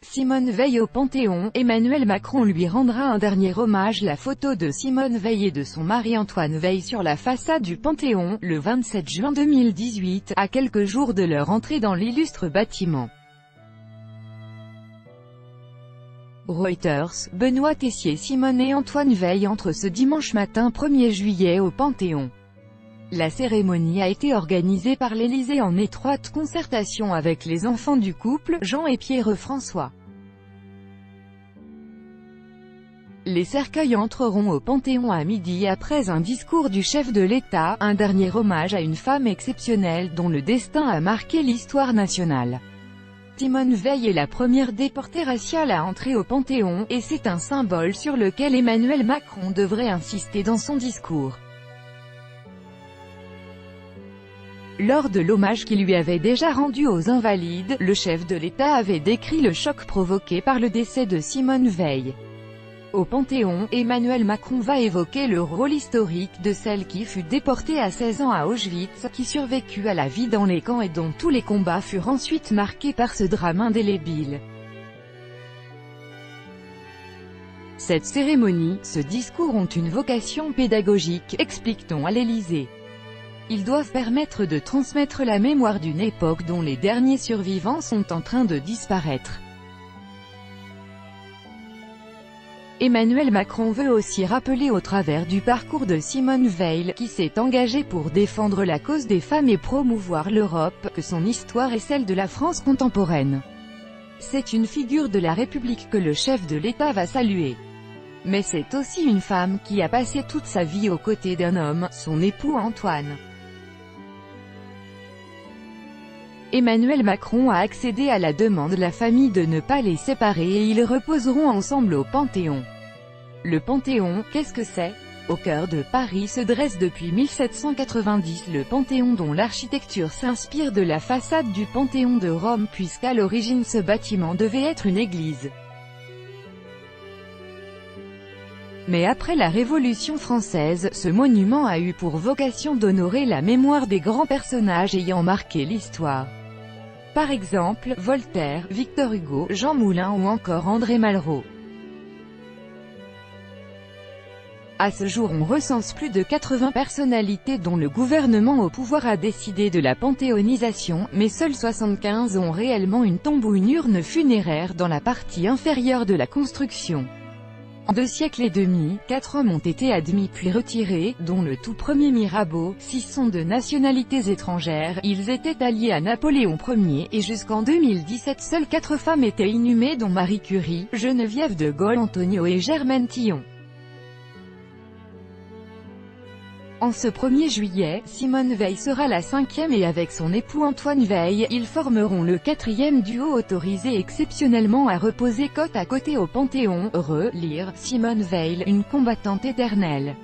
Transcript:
Simone Veil au Panthéon, Emmanuel Macron lui rendra un dernier hommage. La photo de Simone Veil et de son mari Antoine Veil sur la façade du Panthéon, le 27 juin 2018, à quelques jours de leur entrée dans l'illustre bâtiment. Reuters, Benoît Tessier. Simone et Antoine Veil entrent ce dimanche matin 1er juillet au Panthéon. La cérémonie a été organisée par l'Élysée en étroite concertation avec les enfants du couple, Jean et Pierre-François. Les cercueils entreront au Panthéon à midi après un discours du chef de l'État, un dernier hommage à une femme exceptionnelle dont le destin a marqué l'histoire nationale. Simone Veil est la première déportée raciale à entrer au Panthéon, et c'est un symbole sur lequel Emmanuel Macron devrait insister dans son discours. Lors de l'hommage qu'il lui avait déjà rendu aux Invalides, le chef de l'État avait décrit le choc provoqué par le décès de Simone Veil. Au Panthéon, Emmanuel Macron va évoquer le rôle historique de celle qui fut déportée à 16 ans à Auschwitz, qui survécut à la vie dans les camps et dont tous les combats furent ensuite marqués par ce drame indélébile. Cette cérémonie, ce discours ont une vocation pédagogique, explique-t-on à l'Élysée. Ils doivent permettre de transmettre la mémoire d'une époque dont les derniers survivants sont en train de disparaître. Emmanuel Macron veut aussi rappeler au travers du parcours de Simone Veil, qui s'est engagée pour défendre la cause des femmes et promouvoir l'Europe, que son histoire est celle de la France contemporaine. C'est une figure de la République que le chef de l'État va saluer. Mais c'est aussi une femme qui a passé toute sa vie aux côtés d'un homme, son époux Antoine. Emmanuel Macron a accédé à la demande de la famille de ne pas les séparer et ils reposeront ensemble au Panthéon. Le Panthéon, qu'est-ce que c'est? Au cœur de Paris se dresse depuis 1790 le Panthéon dont l'architecture s'inspire de la façade du Panthéon de Rome puisqu'à l'origine ce bâtiment devait être une église. Mais après la Révolution française, ce monument a eu pour vocation d'honorer la mémoire des grands personnages ayant marqué l'histoire. Par exemple, Voltaire, Victor Hugo, Jean Moulin ou encore André Malraux. À ce jour on recense plus de 80 personnalités dont le gouvernement au pouvoir a décidé de la panthéonisation, mais seuls 75 ont réellement une tombe ou une urne funéraire dans la partie inférieure de la construction. En 2 siècles et demi, 4 hommes ont été admis puis retirés, dont le tout premier Mirabeau. 6 sont de nationalités étrangères, ils étaient alliés à Napoléon Ier, et jusqu'en 2017 seules 4 femmes étaient inhumées dont Marie Curie, Geneviève de Gaulle, Antonio et Germaine Tillon. En ce 1er juillet, Simone Veil sera la 5e et avec son époux Antoine Veil, ils formeront le 4e duo autorisé exceptionnellement à reposer côte à côté au Panthéon. Relire Simone Veil, une combattante éternelle.